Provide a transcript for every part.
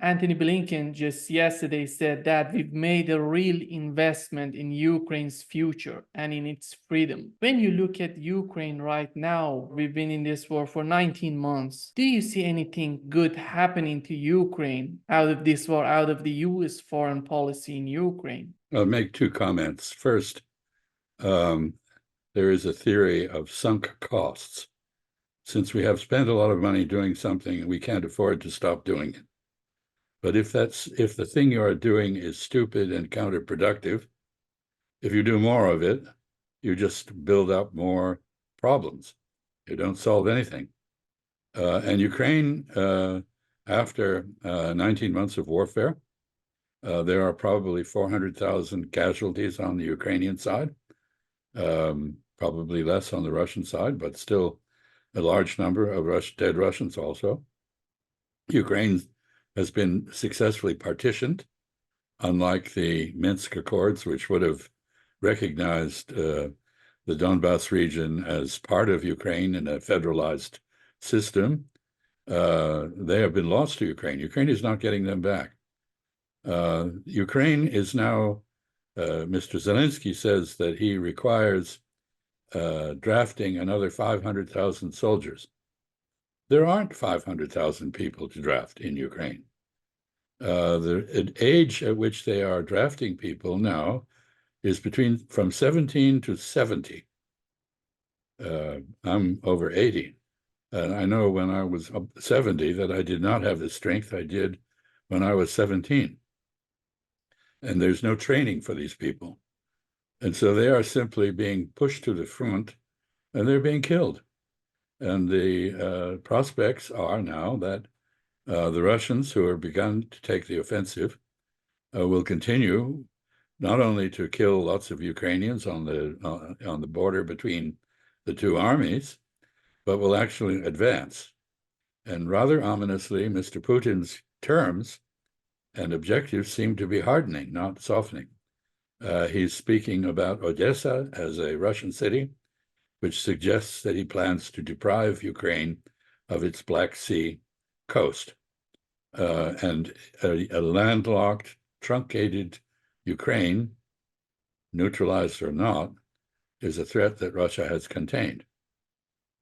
Antony Blinken just yesterday said that we've made a real investment in Ukraine's future and in its freedom. When you look at Ukraine right now, we've been in this war for 19 months. Do you see anything good happening to Ukraine out of this war, out of the US foreign policy in Ukraine? I'll make two comments. First, there is a theory of sunk costs. Since we have spent a lot of money doing something, we can't afford to stop doing it. But if the thing you are doing is stupid and counterproductive, if you do more of it, you just build up more problems. You don't solve anything. And Ukraine, after 19 months of warfare, there are probably 400,000 casualties on the Ukrainian side, probably less on the Russian side, but still a large number of dead Russians also. Ukraine has been successfully partitioned, unlike the Minsk Accords, which would have recognized the Donbass region as part of Ukraine in a federalized system. They have been lost to Ukraine. Ukraine is not getting them back. Ukraine is now, Mr. Zelensky says that he requires drafting another 500,000 soldiers. There aren't 500,000 people to draft in Ukraine. The age at which they are drafting people now is from 17 to 70. I'm over 80. And I know when I was 70 that I did not have the strength I did when I was 17. And there's no training for these people. And so they are simply being pushed to the front and they're being killed. And the prospects are now that the Russians, who have begun to take the offensive, will continue not only to kill lots of Ukrainians on the border between the two armies, but will actually advance. And rather ominously, Mr. Putin's terms and objectives seem to be hardening, not softening. He's speaking about Odessa as a Russian city, which suggests that he plans to deprive Ukraine of its Black Sea coast. And a landlocked, truncated Ukraine, neutralized or not, is a threat that Russia has contained.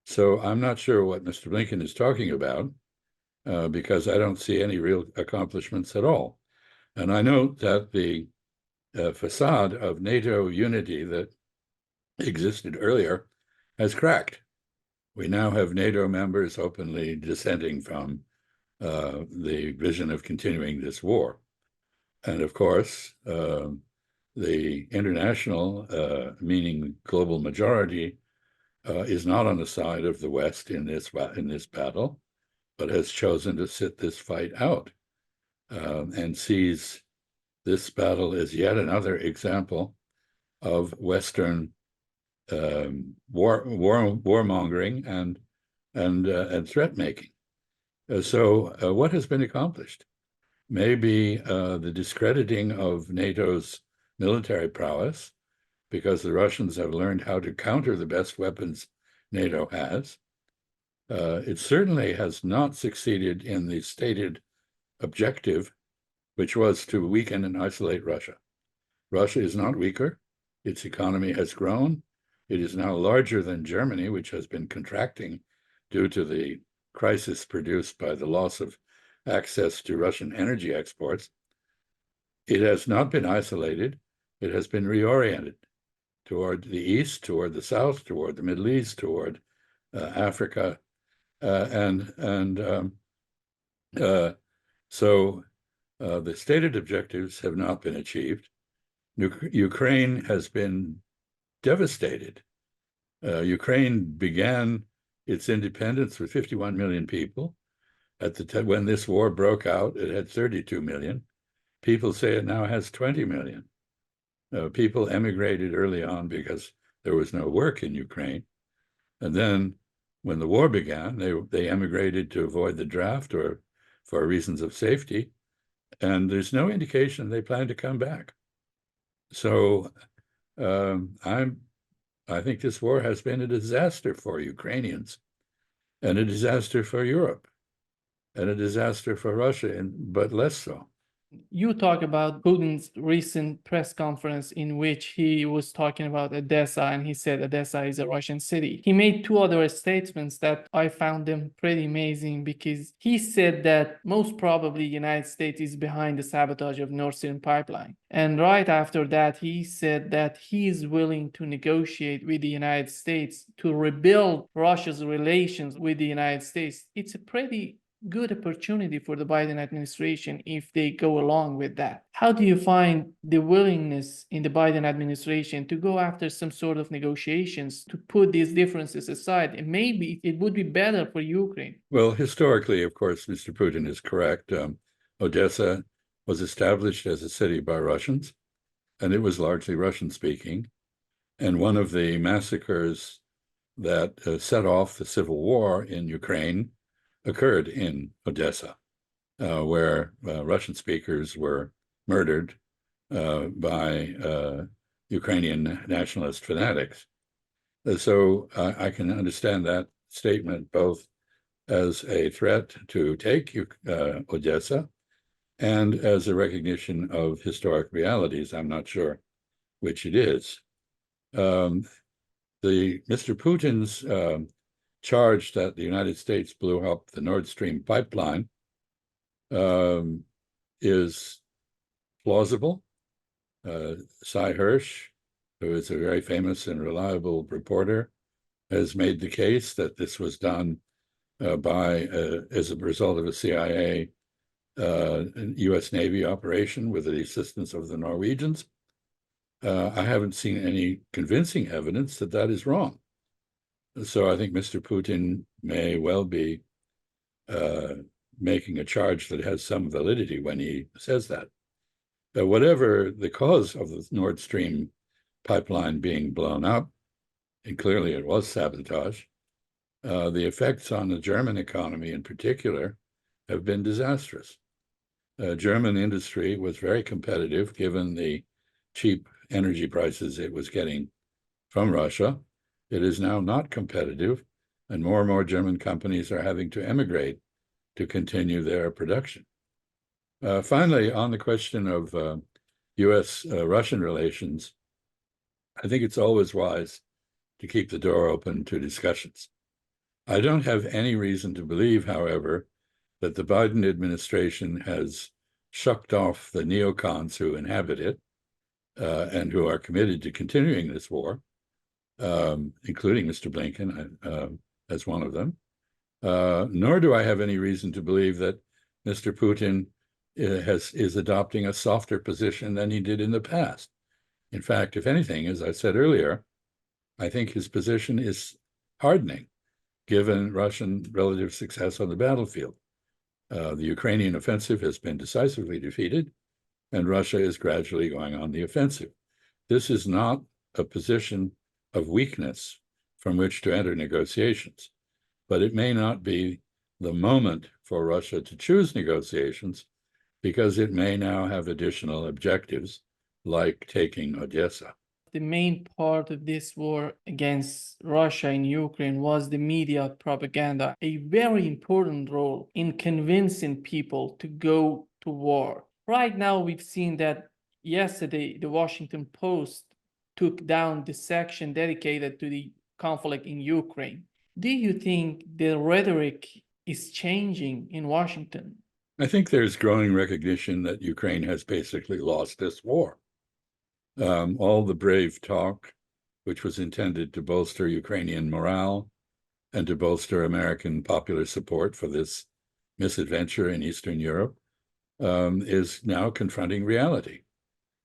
So I'm not sure what Mr. Blinken is talking about, because I don't see any real accomplishments at all. And I note that the facade of NATO unity that existed earlier has cracked. We now have NATO members openly dissenting from the vision of continuing this war. And of course, the international, meaning global majority, is not on the side of the West in this battle, but has chosen to sit this fight out and sees this battle as yet another example of Western warmongering and threat making. So what has been accomplished? Maybe the discrediting of NATO's military prowess, because the Russians have learned how to counter the best weapons NATO has. It certainly has not succeeded in the stated objective, which was to weaken and isolate Russia. Russia is not weaker. Its economy has grown. It is now larger than Germany, which has been contracting due to the crisis produced by the loss of access to Russian energy exports. It has not been isolated. It has been reoriented toward the east, toward the south, toward the Middle East, toward Africa. So the stated objectives have not been achieved. Ukraine has been devastated. Ukraine began its independence with 51 million people. At the time when this war broke out, it had 32 million. People say it now has 20 million. People emigrated early on because there was no work in Ukraine. And then when the war began, they emigrated to avoid the draft or for reasons of safety. And there's no indication they plan to come back. So I think this war has been a disaster for Ukrainians and a disaster for Europe. and a disaster for Russia, but less so. You talk about Putin's recent press conference in which he was talking about Odessa, and he said Odessa is a Russian city. He made two other statements that I found them pretty amazing, because he said that most probably the United States is behind the sabotage of Nord Stream pipeline. And right after that, he said that he is willing to negotiate with the United States to rebuild Russia's relations with the United States. It's a pretty good opportunity for the Biden administration if they go along with that. How do you find the willingness in the Biden administration to go after some sort of negotiations to put these differences aside? And maybe it would be better for Ukraine. Well, historically, of course, Mr. Putin is correct. Odessa was established as a city by Russians, and it was largely Russian-speaking. And one of the massacres that set off the civil war in Ukraine occurred in Odessa, where Russian speakers were murdered by Ukrainian nationalist fanatics. So I can understand that statement both as a threat to take Odessa and as a recognition of historic realities. I'm not sure which it is. Mr. Putin's charge that the United States blew up the Nord Stream pipeline is plausible. Cy Hirsch, who is a very famous and reliable reporter, has made the case that this was done as a result of a CIA U.S. Navy operation with the assistance of the Norwegians. I haven't seen any convincing evidence that that is wrong. So I think Mr. Putin may well be making a charge that has some validity when he says that. Whatever the cause of the Nord Stream pipeline being blown up, and clearly it was sabotage, the effects on the German economy in particular have been disastrous. German industry was very competitive given the cheap energy prices it was getting from Russia. It is now not competitive, and more German companies are having to emigrate to continue their production. Finally, on the question of U.S.-Russian relations, I think it's always wise to keep the door open to discussions. I don't have any reason to believe, however, that the Biden administration has shucked off the neocons who inhabit it and who are committed to continuing this war, including Mr. Blinken as one of them. Nor do I have any reason to believe that Mr. Putin is adopting a softer position than he did in the past. In fact, if anything, as I said earlier, I think his position is hardening, given Russian relative success on the battlefield. The Ukrainian offensive has been decisively defeated, and Russia is gradually going on the offensive. This is not a position of weakness from which to enter negotiations, but it may not be the moment for Russia to choose negotiations because it may now have additional objectives like taking Odessa. The main part of this war against Russia in Ukraine was the media propaganda, a very important role in convincing people to go to war. Right now, we've seen that yesterday, the Washington Post took down the section dedicated to the conflict in Ukraine. Do you think the rhetoric is changing in Washington? I think there's growing recognition that Ukraine has basically lost this war. All the brave talk, which was intended to bolster Ukrainian morale and to bolster American popular support for this misadventure in Eastern Europe, is now confronting reality.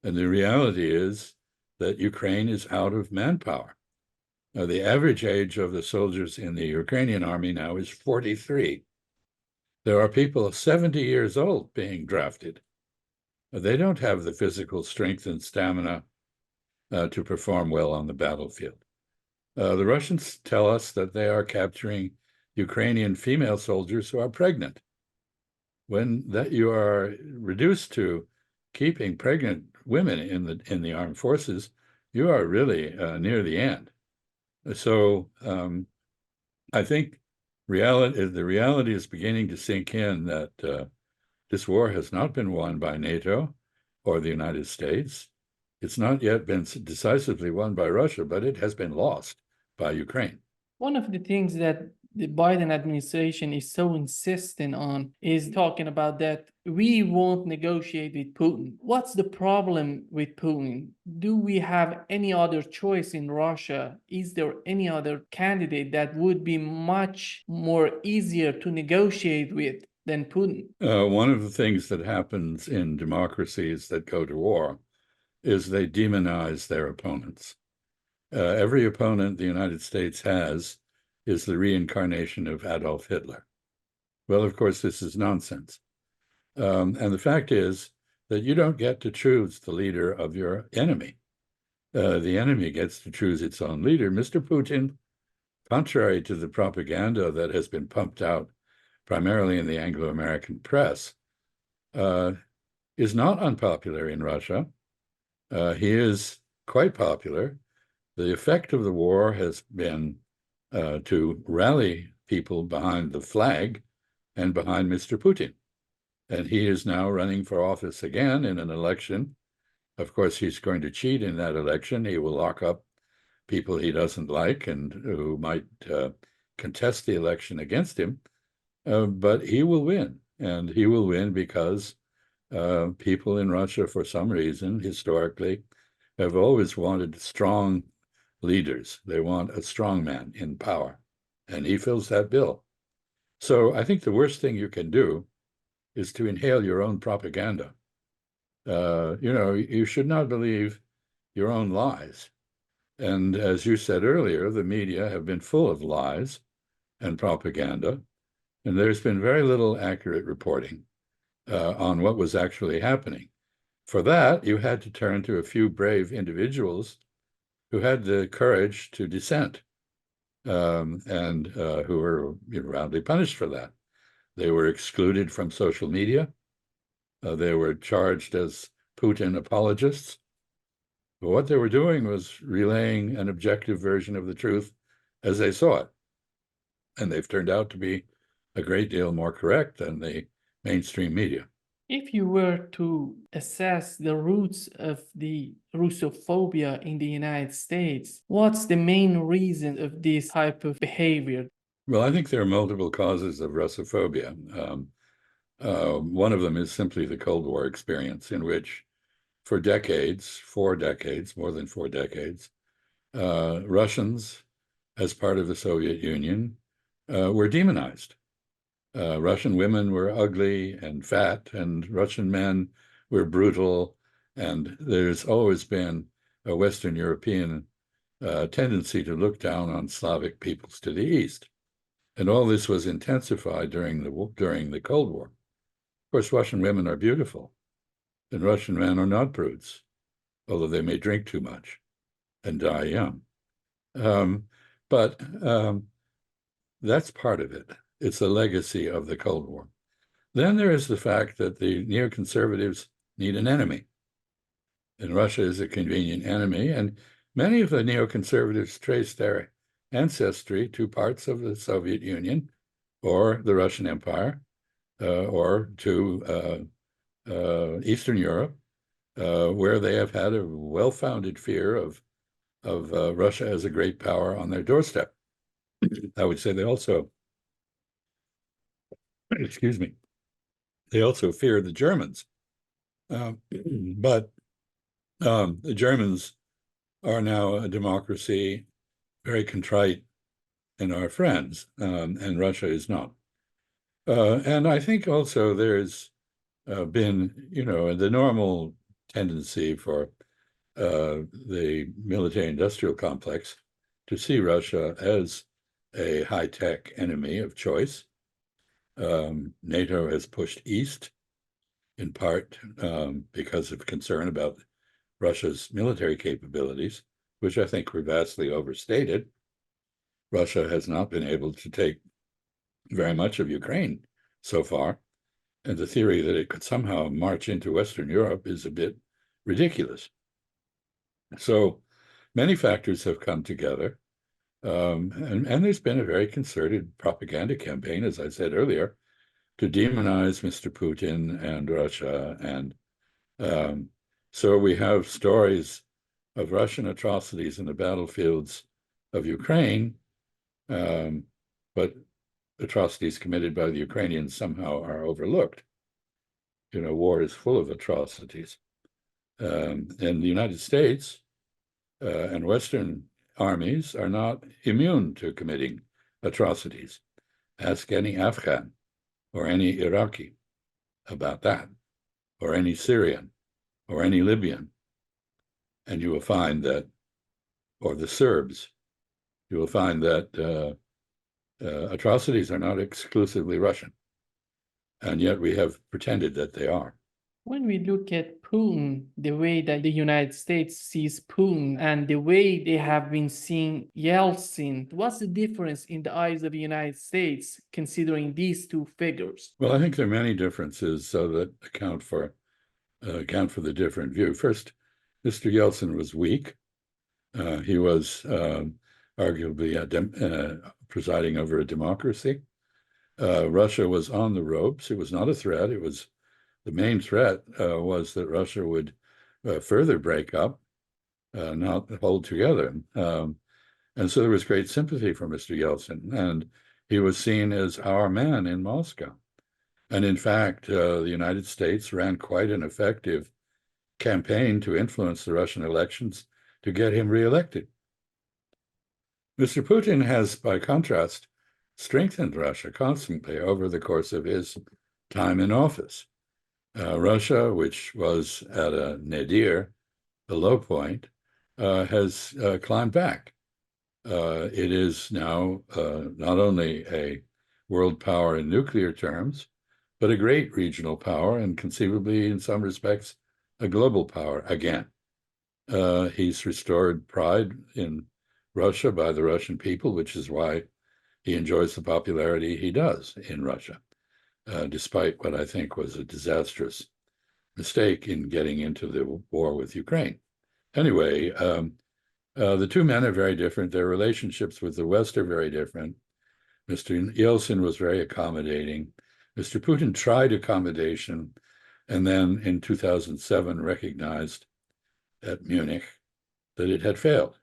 And the reality is that Ukraine is out of manpower. The average age of the soldiers in the Ukrainian army now is 43. There are people 70 years old being drafted. They don't have the physical strength and stamina to perform well on the battlefield. The Russians tell us that they are capturing Ukrainian female soldiers who are pregnant. When that you are reduced to keeping pregnant women in the armed forces, you are really near the end. So I think The reality is beginning to sink in that this war has not been won by NATO or the United States. It's not yet been decisively won by Russia, but it has been lost by Ukraine. One of the things that the Biden administration is so insistent on is talking about that we won't negotiate with Putin. What's the problem with Putin? Do we have any other choice in Russia? Is there any other candidate that would be much more easier to negotiate with than Putin? One of the things that happens in democracies that go to war is they demonize their opponents. Every opponent the United States has is the reincarnation of Adolf Hitler. Well, of course, this is nonsense. And the fact is that you don't get to choose the leader of your enemy. The enemy gets to choose its own leader. Mr. Putin, contrary to the propaganda that has been pumped out primarily in the Anglo-American press, is not unpopular in Russia. He is quite popular. The effect of the war has been to rally people behind the flag and behind Mr. Putin. And he is now running for office again in an election. Of course, he's going to cheat in that election. He will lock up people he doesn't like and who might contest the election against him. But he will win. And he will win because people in Russia, for some reason, historically, have always wanted strong leaders. They want a strong man in power, and he fills that bill. So I think the worst thing you can do is to inhale your own propaganda. You should not believe your own lies. And as you said earlier, the media have been full of lies and propaganda, and there's been very little accurate reporting on what was actually happening. For that, you had to turn to a few brave individuals who had the courage to dissent and who were roundly punished for that. They were excluded from social media. They were charged as Putin apologists. But what they were doing was relaying an objective version of the truth as they saw it. And they've turned out to be a great deal more correct than the mainstream media. If you were to assess the roots of the Russophobia in the United States, what's the main reason of this type of behavior? Well, I think there are multiple causes of Russophobia. One of them is simply the Cold War experience, in which for decades, 4 decades, more than 4 decades, Russians, as part of the Soviet Union, were demonized. Russian women were ugly and fat, and Russian men were brutal, and there's always been a Western European tendency to look down on Slavic peoples to the east. And all this was intensified during the Cold War. Of course, Russian women are beautiful, and Russian men are not prudes, although they may drink too much and die young. But that's part of it. It's a legacy of the Cold War. Then there is the fact that the neoconservatives need an enemy. And Russia is a convenient enemy. And many of the neoconservatives trace their ancestry to parts of the Soviet Union or the Russian Empire or to Eastern Europe, where they have had a well-founded fear of Russia as a great power on their doorstep. I would say they also excuse me, they also fear the Germans. But the Germans are now a democracy, very contrite, and are friends, and Russia is not. And I think also there's been, the normal tendency for the military-industrial complex to see Russia as a high-tech enemy of choice. NATO has pushed east, in part because of concern about Russia's military capabilities, which I think were vastly overstated. Russia has not been able to take very much of Ukraine so far, and the theory that it could somehow march into Western Europe is a bit ridiculous. So many factors have come together. And there's been a very concerted propaganda campaign, as I said earlier, to demonize Mr. Putin and Russia. And so we have stories of Russian atrocities in the battlefields of Ukraine, but atrocities committed by the Ukrainians somehow are overlooked. You know, war is full of atrocities. And the United States and Western armies are not immune to committing atrocities. Ask any Afghan or any Iraqi about that, or any Syrian or any Libyan, and you will find that, or the Serbs, you will find that atrocities are not exclusively Russian, and yet we have pretended that they are. When we look at Putin, the way that the United States sees Putin and the way they have been seeing Yeltsin, what's the difference in the eyes of the United States considering these two figures? Well, I think there are many differences that account for the different view. First, Mr. Yeltsin was weak. He was arguably presiding over a democracy. Russia was on the ropes. It was not a threat. It was the main threat was that Russia would further break up, not hold together. And so there was great sympathy for Mr. Yeltsin, and he was seen as our man in Moscow. And in fact, the United States ran quite an effective campaign to influence the Russian elections to get him reelected. Mr. Putin has, by contrast, strengthened Russia constantly over the course of his time in office. Russia, which was at a nadir, a low point, has climbed back. It is now not only a world power in nuclear terms, but a great regional power and conceivably, in some respects, a global power again. He's restored pride in Russia by the Russian people, which is why he enjoys the popularity he does in Russia, despite what I think was a disastrous mistake in getting into the war with Ukraine. Anyway, the two men are very different. Their relationships with the West are very different. Mr. Yeltsin was very accommodating. Mr. Putin tried accommodation, and then in 2007 recognized at Munich that it had failed,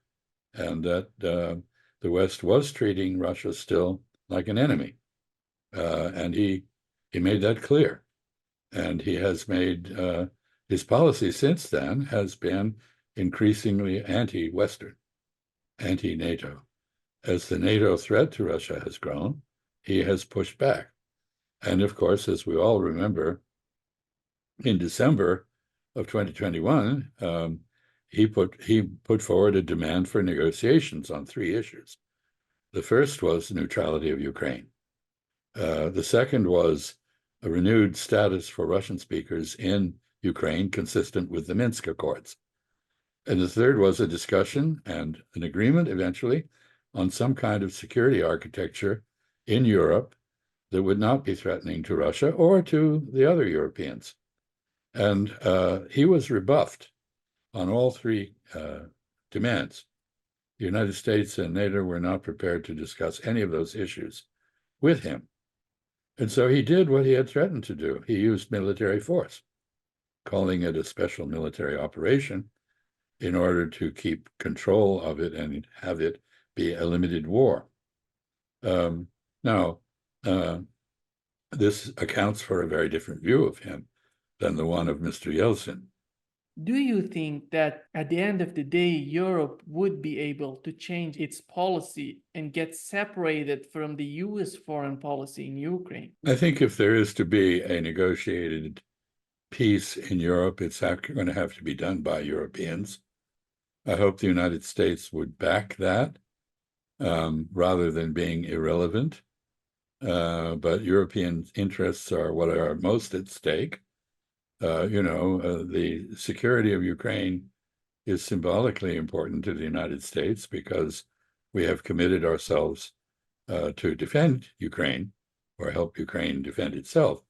and that the West was treating Russia still like an enemy. And he made that clear. And he has made, his policy since then has been increasingly anti-Western, anti-NATO. As the NATO threat to Russia has grown, he has pushed back. And of course, as we all remember, in December of 2021, he put forward a demand for negotiations on 3 issues. The first was neutrality of Ukraine. The second was a renewed status for Russian speakers in Ukraine, consistent with the Minsk Accords. And the third was a discussion and an agreement eventually on some kind of security architecture in Europe that would not be threatening to Russia or to the other Europeans. And he was rebuffed on all 3 demands. The United States and NATO were not prepared to discuss any of those issues with him. And so he did what he had threatened to do. He used military force, calling it a special military operation in order to keep control of it and have it be a limited war. Now, this accounts for a very different view of him than the one of Mr. Yeltsin. Do you think that at the end of the day, Europe would be able to change its policy and get separated from the US foreign policy in Ukraine? I think if there is to be a negotiated peace in Europe, it's going to have to be done by Europeans. I hope the United States would back that rather than being irrelevant. But European interests are what are most at stake. The security of Ukraine is symbolically important to the United States because we have committed ourselves to defend Ukraine or help Ukraine defend itself.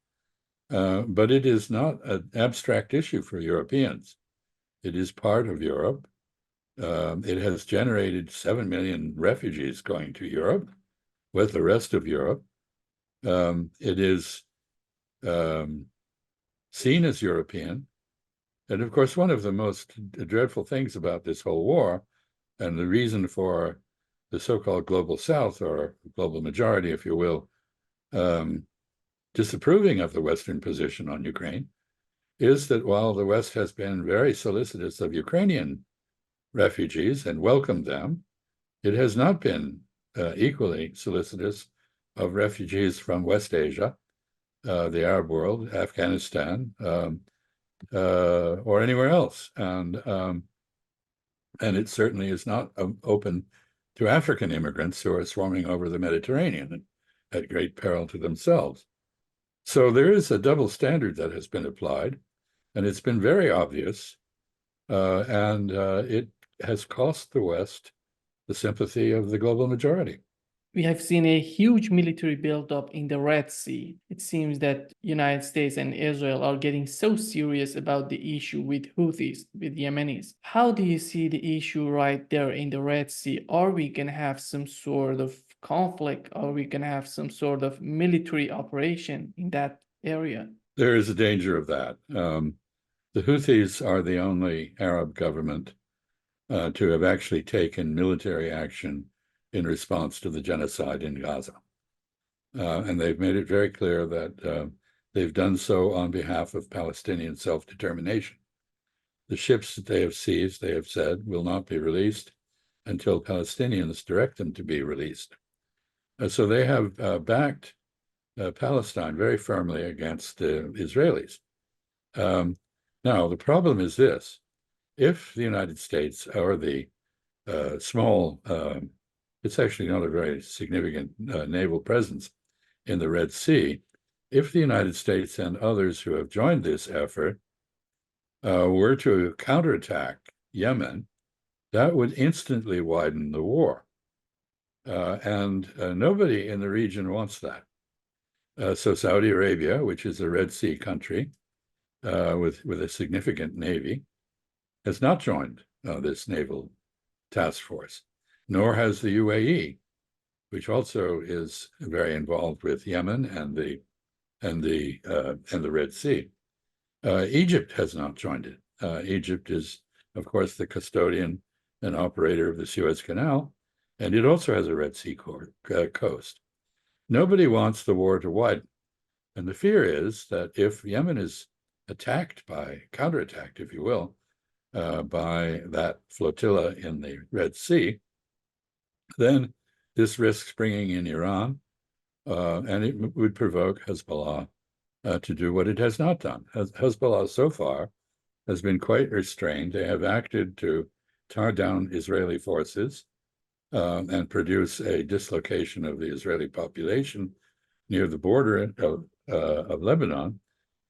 But it is not an abstract issue for Europeans. It is part of Europe. It has generated 7 million refugees going to Europe with the rest of Europe. It is seen as European. And of course, one of the most dreadful things about this whole war, and the reason for the so-called global South, or global majority, if you will, disapproving of the Western position on Ukraine, is that while the West has been very solicitous of Ukrainian refugees and welcomed them, it has not been equally solicitous of refugees from West Asia, the Arab world, Afghanistan, or anywhere else. And it certainly is not open to African immigrants who are swarming over the Mediterranean at great peril to themselves. So there is a double standard that has been applied, and it's been very obvious, and it has cost the West the sympathy of the global majority. We have seen a huge military buildup in the Red Sea. It seems that United States and Israel are getting so serious about the issue with Houthis, with Yemenis. How do you see the issue right there in the Red Sea? Are we going to have some sort of conflict? Are we going to have some sort of military operation in that area? There is a danger of that. The Houthis are the only Arab government to have actually taken military action in response to the genocide in Gaza. And they've made it very clear that they've done so on behalf of Palestinian self-determination. The ships that they have seized, they have said, will not be released until Palestinians direct them to be released. So they have backed Palestine very firmly against the Israelis. Now, the problem is this. If the United States or the small, it's actually not a very significant naval presence in the Red Sea, if the United States and others who have joined this effort were to counterattack Yemen, that would instantly widen the war. And nobody in the region wants that. So Saudi Arabia, which is a Red Sea country with a significant navy, has not joined this naval task force, nor has the UAE, which also is very involved with Yemen and the Red Sea. Egypt has not joined it. Egypt is, of course, the custodian and operator of the Suez Canal, and it also has a Red Sea coast. Nobody wants the war to widen. And the fear is that if Yemen is counterattacked, if you will, by that flotilla in the Red Sea, then this risks bringing in Iran, and it would provoke Hezbollah to do what it has not done. Hezbollah so far has been quite restrained. They have acted to tar down Israeli forces and produce a dislocation of the Israeli population near the border of Lebanon,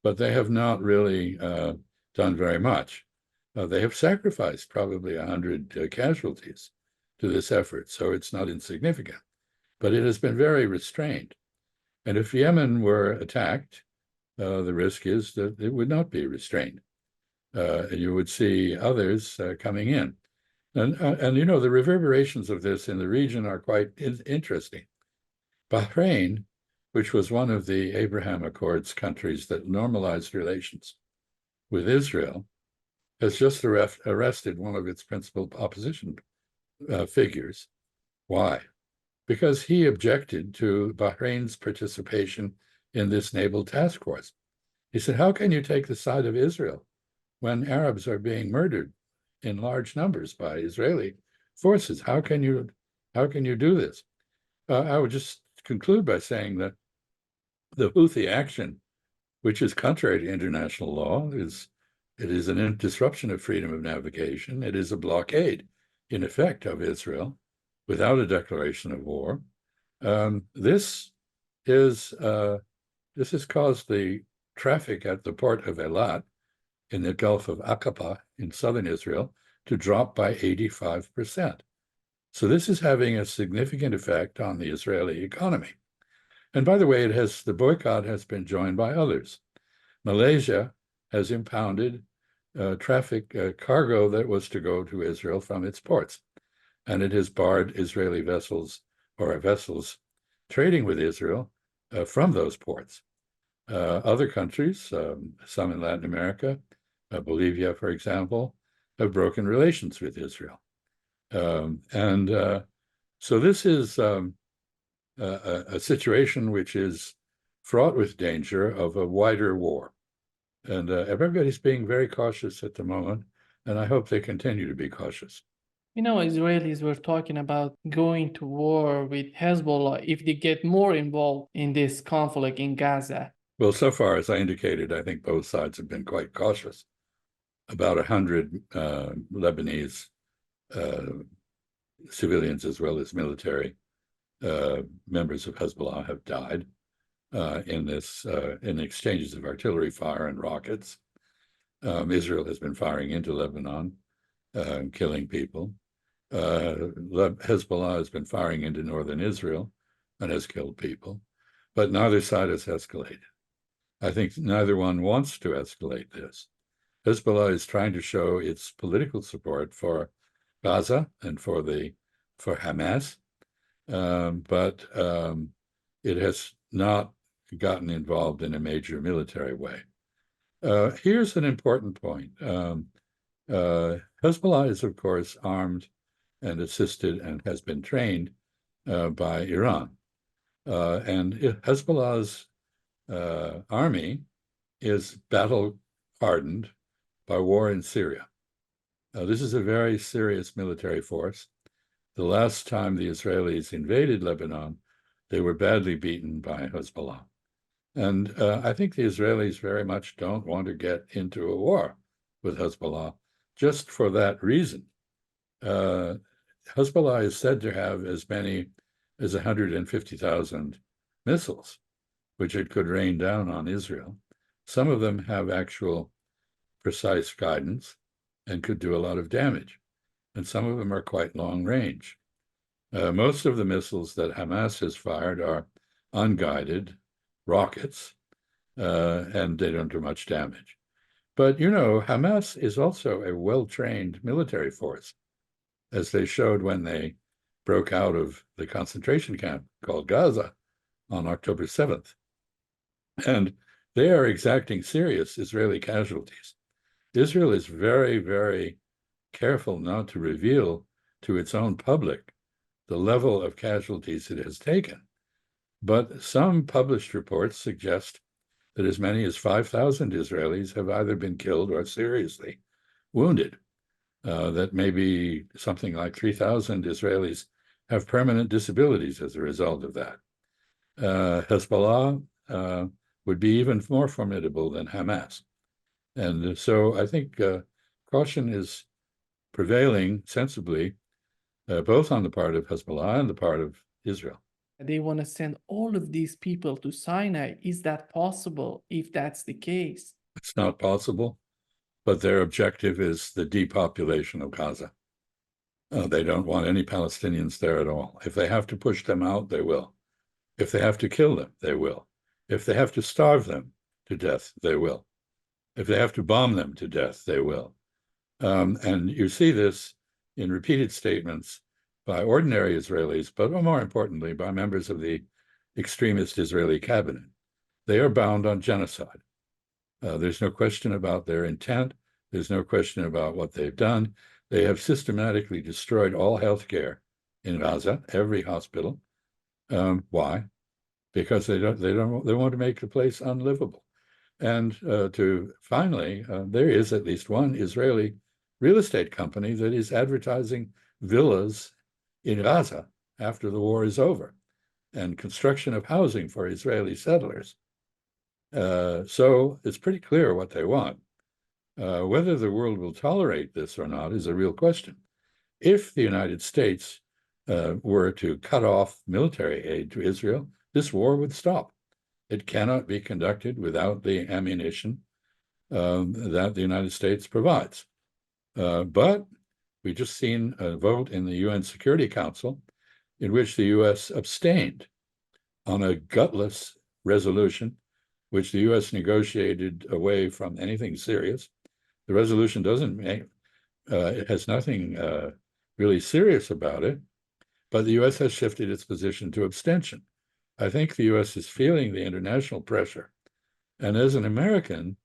but they have not really done very much. They have sacrificed probably 100 casualties to this effort, so it's not insignificant, but it has been very restrained. And if Yemen were attacked, the risk is that it would not be restrained. You would see others coming in. And you know, the reverberations of this in the region are quite interesting. Bahrain, which was one of the Abraham Accords countries that normalized relations with Israel, has just arrested one of its principal opposition figures. Why? Because he objected to Bahrain's participation in this naval task force. He said, how can you take the side of Israel when Arabs are being murdered in large numbers by Israeli forces? How can you do this? I would just conclude by saying that the Houthi action, which is contrary to international law, it is a disruption of freedom of navigation. It is a blockade, in effect, of Israel without a declaration of war. This has caused the traffic at the port of Eilat in the Gulf of Aqaba in southern Israel to drop by 85%. So this is having a significant effect on the Israeli economy. And by the way, the boycott has been joined by others. Malaysia has impounded traffic cargo that was to go to Israel from its ports. And it has barred Israeli vessels or vessels trading with Israel from those ports. Other countries, some in Latin America, Bolivia, for example, have broken relations with Israel. So this is a situation which is fraught with danger of a wider war. And everybody's being very cautious at the moment, and I hope they continue to be cautious. You know, Israelis were talking about going to war with Hezbollah if they get more involved in this conflict in Gaza. Well, so far, as I indicated, I think both sides have been quite cautious. About 100 Lebanese civilians as well as military members of Hezbollah have died in exchanges of artillery fire and rockets. Israel has been firing into Lebanon, killing people. Hezbollah has been firing into northern Israel and has killed people, but neither side has escalated. I think neither one wants to escalate this. Hezbollah is trying to show its political support for Gaza and for Hamas, but it has not gotten involved in a major military way. Here's an important point. Hezbollah is, of course, armed and assisted and has been trained by Iran. And Hezbollah's army is battle-hardened by war in Syria. This is a very serious military force. The last time the Israelis invaded Lebanon, they were badly beaten by Hezbollah. And I think the Israelis very much don't want to get into a war with Hezbollah just for that reason. Hezbollah is said to have as many as 150,000 missiles, which it could rain down on Israel. Some of them have actual precise guidance and could do a lot of damage. And some of them are quite long range. Most of the missiles that Hamas has fired are unguided rockets, and they don't do much damage. But, you know, Hamas is also a well-trained military force, as they showed when they broke out of the concentration camp called Gaza on October 7th. And they are exacting serious Israeli casualties. Israel is very, very careful not to reveal to its own public the level of casualties it has taken. But some published reports suggest that as many as 5,000 Israelis have either been killed or seriously wounded. That maybe something like 3,000 Israelis have permanent disabilities as a result of that. Hezbollah would be even more formidable than Hamas. And so I think caution is prevailing sensibly, both on the part of Hezbollah and the part of Israel. They want to send all of these people to Sinai. Is that possible if that's the case? It's not possible, but their objective is the depopulation of Gaza. They don't want any Palestinians there at all. If they have to push them out, they will. If they have to kill them, they will. If they have to starve them to death, they will. If they have to bomb them to death, they will. And you see this in repeated statements by ordinary Israelis, but more importantly, by members of the extremist Israeli cabinet. They are bound on genocide. There's no question about their intent. There's no question about what they've done. They have systematically destroyed all healthcare in Gaza, every hospital. Why? Because they want to make the place unlivable. And finally, there is at least one Israeli real estate company that is advertising villas in Gaza after the war is over, and construction of housing for Israeli settlers. So it's pretty clear what they want. Whether the world will tolerate this or not is a real question. If the United States were to cut off military aid to Israel, this war would stop. It cannot be conducted without the ammunition that the United States provides. But we just seen a vote in the UN Security Council in which the US abstained on a gutless resolution, which the US negotiated away from anything serious, The resolution doesn't make, it has nothing really serious about it, but the U.S. has shifted its position to abstention. I think the U.S. is feeling the international pressure. And as an American,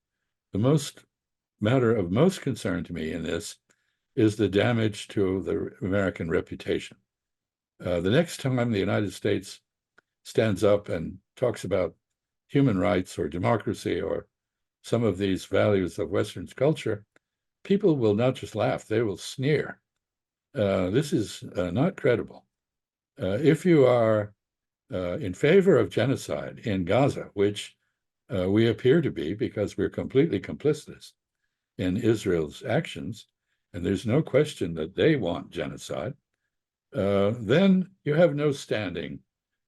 the matter of most concern to me in this is the damage to the American reputation. The next time the United States stands up and talks about human rights or democracy or some of these values of Western culture, people will not just laugh, they will sneer. This is not credible. If you are in favor of genocide in Gaza, which we appear to be because we're completely complicit in Israel's actions, and there's no question that they want genocide, then you have no standing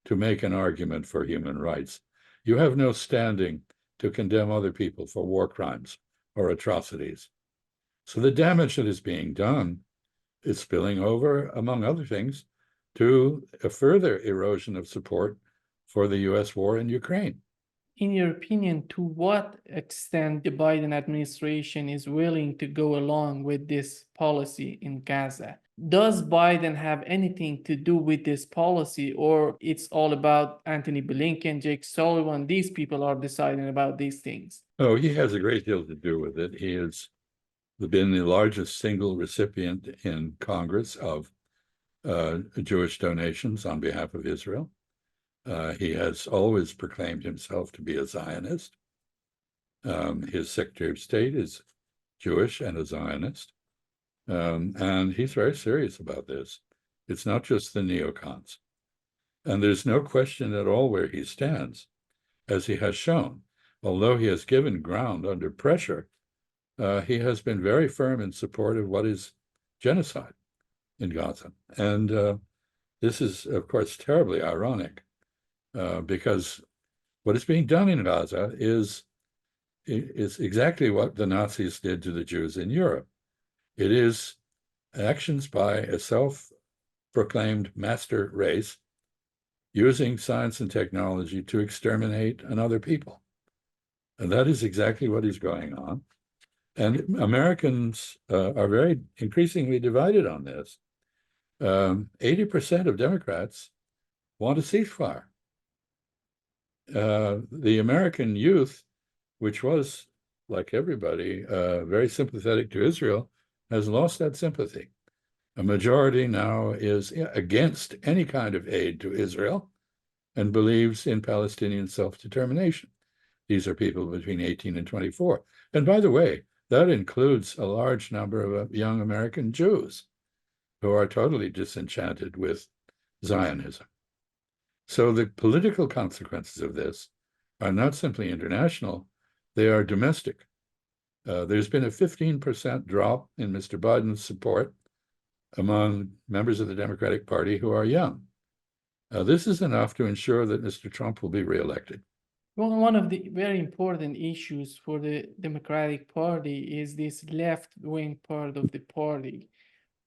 to make an argument for human rights. You have no standing to condemn other people for war crimes or atrocities. So the damage that is being done is spilling over, among other things, to a further erosion of support for the US war in Ukraine. In your opinion, to what extent the Biden administration is willing to go along with this policy in Gaza? Does Biden have anything to do with this policy, or it's all about Anthony Blinken, Jake Sullivan? These people are deciding about these things. Oh, he has a great deal to do with it. He has been the largest single recipient in Congress of Jewish donations on behalf of Israel. He has always proclaimed himself to be a Zionist. His Secretary of State is Jewish and a Zionist. And he's very serious about this. It's not just the neocons. And there's no question at all where he stands, as he has shown. Although he has given ground under pressure, he has been very firm in support of what is genocide in Gaza. And this is, of course, terribly ironic. Because what is being done in Gaza is exactly what the Nazis did to the Jews in Europe. It is actions by a self-proclaimed master race using science and technology to exterminate another people. And that is exactly what is going on. And Americans are very increasingly divided on this. 80% of Democrats want a ceasefire. The American youth, which was, like everybody, very sympathetic to Israel, has lost that sympathy. A majority now is against any kind of aid to Israel and believes in Palestinian self-determination. These are people between 18 and 24. And by the way, that includes a large number of young American Jews who are totally disenchanted with Zionism. So the political consequences of this are not simply international, they are domestic. There's been a 15% drop in Mr. Biden's support among members of the Democratic Party who are young. This is enough to ensure that Mr. Trump will be reelected. Well, one of the very important issues for the Democratic Party is this left-wing part of the party.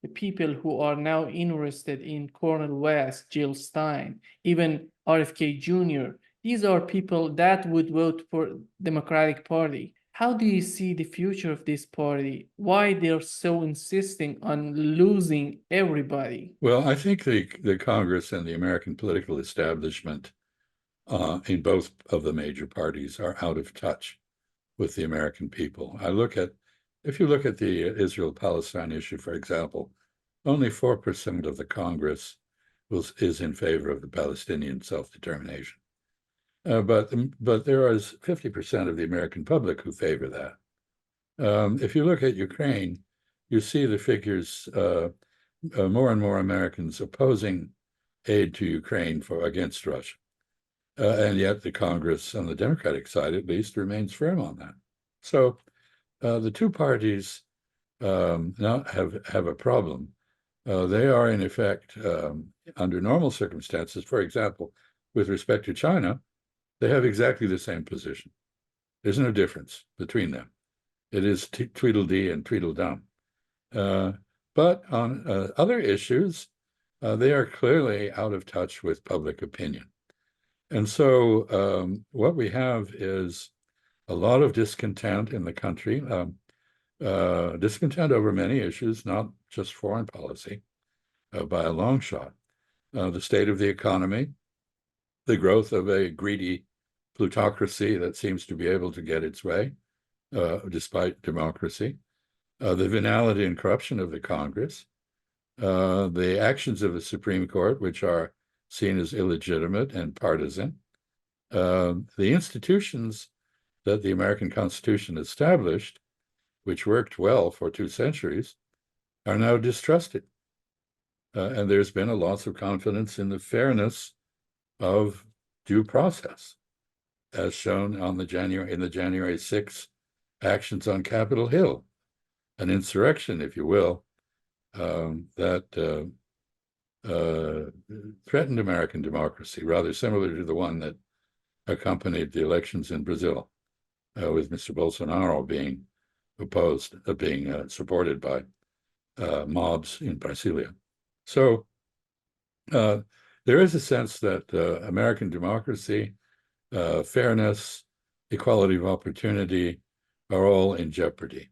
The people who are now interested in Cornel West, Jill Stein, even RFK Jr., these are people that would vote for Democratic Party. How do you see the future of this party? Why they're so insisting on losing everybody? Well, I think the Congress and the American political establishment in both of the major parties are out of touch with the American people. If you look at the Israel-Palestine issue, for example, only 4% of the Congress is in favor of the Palestinian self-determination. But there is 50% of the American public who favor that. If you look at Ukraine, you see the figures, more and more Americans opposing aid to Ukraine against Russia. And yet the Congress, on the Democratic side at least, remains firm on that. So the two parties now have a problem. They are, in effect, under normal circumstances, for example, with respect to China, they have exactly the same position. There's no difference between them. It is Tweedledee and Tweedledum. But on other issues, they are clearly out of touch with public opinion. And so what we have is a lot of discontent in the country. discontent over many issues, not just foreign policy, by a long shot. The state of the economy, the growth of a greedy plutocracy that seems to be able to get its way, despite democracy, the venality and corruption of the Congress, the actions of the Supreme Court, which are seen as illegitimate and partisan, the institutions that the American Constitution established, which worked well for 2 centuries, are now distrusted. And there's been a loss of confidence in the fairness of due process, as shown in the January 6th actions on Capitol Hill, an insurrection, if you will, that threatened American democracy, rather similar to the one that accompanied the elections in Brazil, with Mr. Bolsonaro being supported by mobs in Brasilia. So there is a sense that American democracy, fairness, equality of opportunity are all in jeopardy.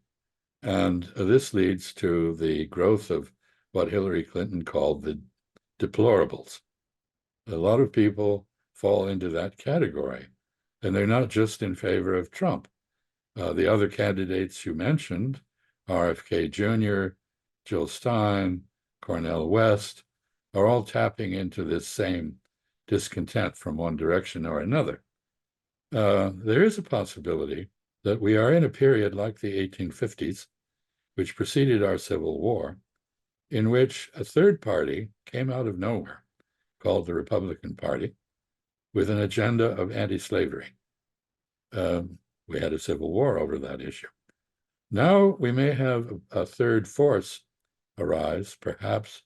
And this leads to the growth of what Hillary Clinton called the deplorables. A lot of people fall into that category, and they're not just in favor of Trump. The other candidates you mentioned, RFK Jr., Jill Stein, Cornel West, are all tapping into this same discontent from one direction or another. There is a possibility that we are in a period like the 1850s, which preceded our Civil War, in which a third party came out of nowhere, called the Republican Party, with an agenda of anti-slavery. We had a civil war over that issue. Now we may have a third force arise, perhaps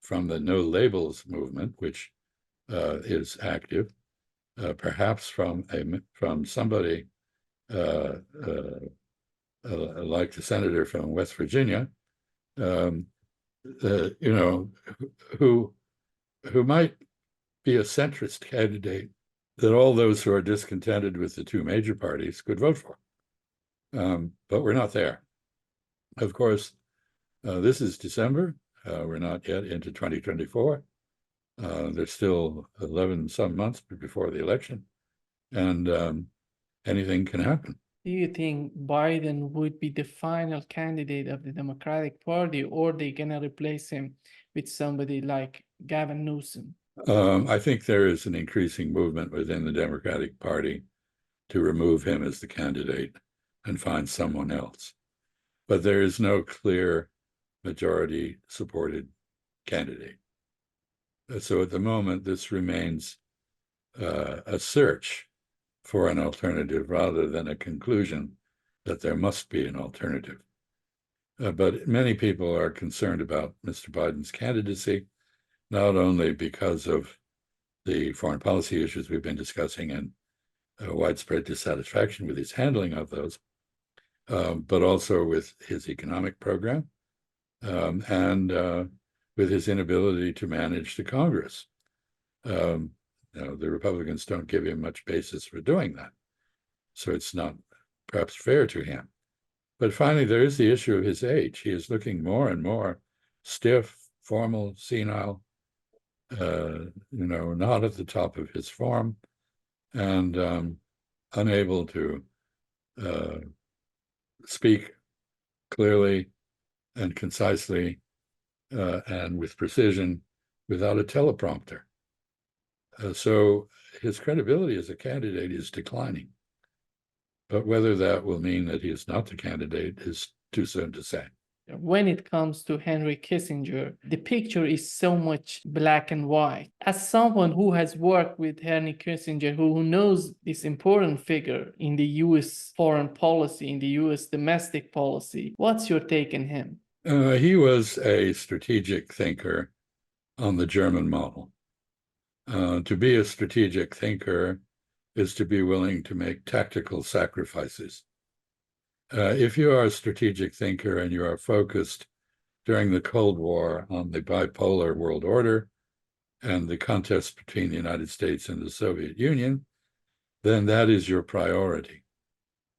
from the No Labels movement, which is active, perhaps from somebody like the senator from West Virginia, who might be a centrist candidate that all those who are discontented with the 2 major parties could vote for. But we're not there. Of course, this is December. We're not yet into 2024. There's still 11 some months before the election, and anything can happen. Do you think Biden would be the final candidate of the Democratic Party, or they gonna replace him with somebody like Gavin Newsom? I think there is an increasing movement within the Democratic Party to remove him as the candidate and find someone else. But there is no clear majority-supported candidate. So at the moment, this remains a search for an alternative rather than a conclusion that there must be an alternative. But many people are concerned about Mr. Biden's candidacy, not only because of the foreign policy issues we've been discussing and widespread dissatisfaction with his handling of those, but also with his economic program and with his inability to manage the Congress. The Republicans don't give him much basis for doing that, so it's not perhaps fair to him. But finally, there is the issue of his age. He is looking more and more stiff, formal, senile, not at the top of his form, and unable to speak clearly and concisely and with precision without a teleprompter. So his credibility as a candidate is declining. But whether that will mean that he is not the candidate is too soon to say. When it comes to Henry Kissinger, the picture is so much black and white. As someone who has worked with Henry Kissinger, who knows this important figure in the U.S. foreign policy, in the U.S. domestic policy, what's your take on him? He was a strategic thinker on the German model. To be a strategic thinker is to be willing to make tactical sacrifices. If you are a strategic thinker and you are focused during the Cold War on the bipolar world order and the contest between the United States and the Soviet Union, then that is your priority.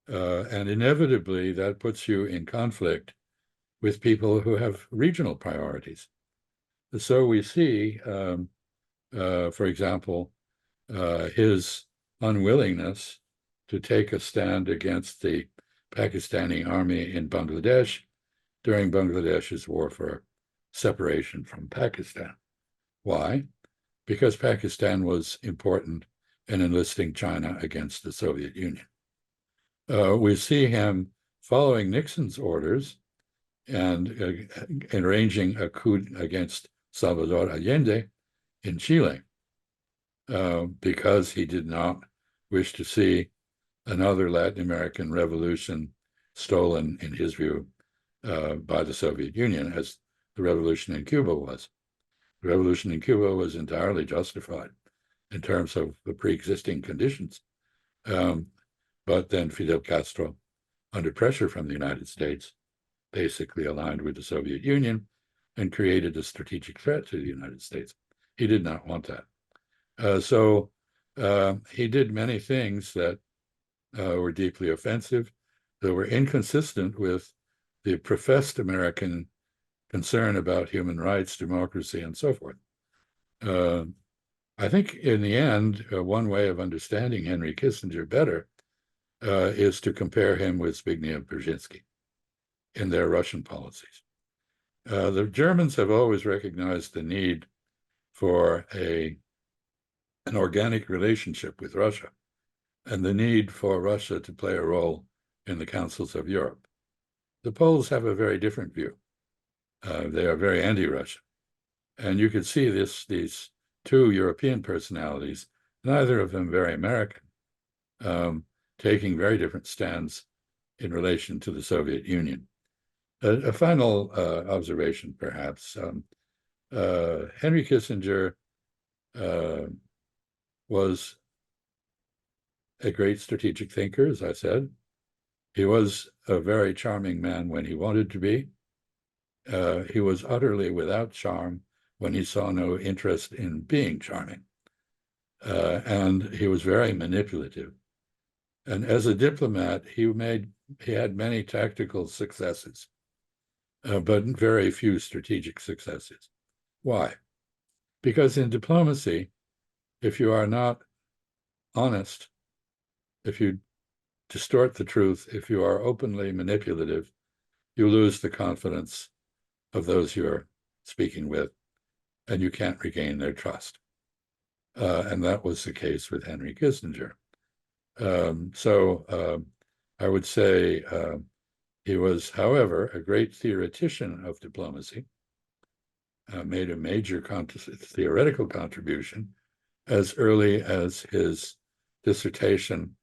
And inevitably, that puts you in conflict with people who have regional priorities. So we see, for example, his unwillingness to take a stand against the Pakistani army in Bangladesh during Bangladesh's war for separation from Pakistan. Why? Because Pakistan was important in enlisting China against the Soviet Union. We see him following Nixon's orders and arranging a coup against Salvador Allende in Chile because he did not wish to see another Latin American revolution stolen, in his view, by the Soviet Union, as the revolution in Cuba was. The revolution in Cuba was entirely justified in terms of the pre-existing conditions. But then Fidel Castro, under pressure from the United States, basically aligned with the Soviet Union and created a strategic threat to the United States. He did not want that. So he did many things that were deeply offensive, that were inconsistent with the professed American concern about human rights, democracy, and so forth. I think in the end, one way of understanding Henry Kissinger better is to compare him with Zbigniew Brzezinski in their Russian policies. The Germans have always recognized the need for an organic relationship with Russia and the need for Russia to play a role in the councils of Europe. The Poles have a very different view. They are very anti-Russian. And you could see these two European personalities, neither of them very American, taking very different stands in relation to the Soviet Union. A final observation, perhaps. Henry Kissinger was a great strategic thinker, as I said. He was a very charming man when he wanted to be. He was utterly without charm when he saw no interest in being charming. And he was very manipulative. And as a diplomat, he had many tactical successes, but very few strategic successes. Why? Because in diplomacy, if you are not honest, if you distort the truth, if you are openly manipulative, you lose the confidence of those you're speaking with, and you can't regain their trust. And that was the case with Henry Kissinger. So I would say he was, however, a great theoretician of diplomacy, made a major theoretical contribution as early as his dissertation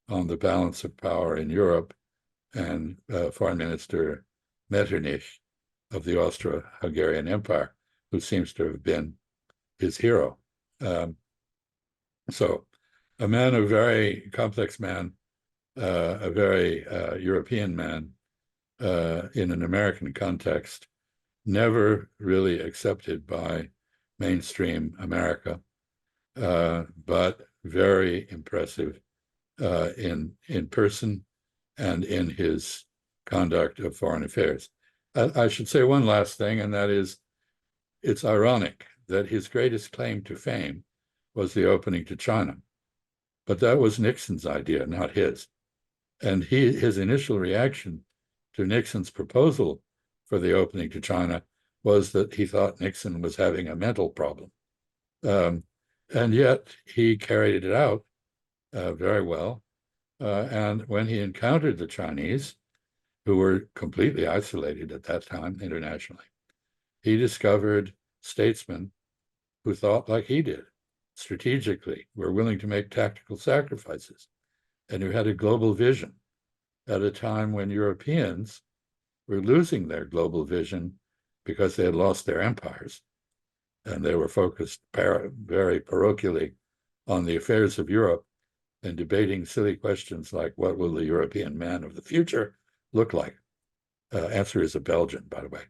on the balance of power in Europe, and Foreign Minister Metternich of the Austro-Hungarian Empire, who seems to have been his hero. So a man, a very complex man, a very European man in an American context, never really accepted by mainstream America, but very impressive in person and in his conduct of foreign affairs. I should say one last thing, and that is, it's ironic that his greatest claim to fame was the opening to China, but that was Nixon's idea, not his. And his initial reaction to Nixon's proposal for the opening to China was that he thought Nixon was having a mental problem. And yet he carried it out very well. And when he encountered the Chinese, who were completely isolated at that time internationally, he discovered statesmen who thought like he did, strategically, were willing to make tactical sacrifices, and who had a global vision at a time when Europeans were losing their global vision because they had lost their empires, and they were focused very parochially on the affairs of Europe and debating silly questions like, what will the European man of the future look like? Answer is a Belgian, by the way.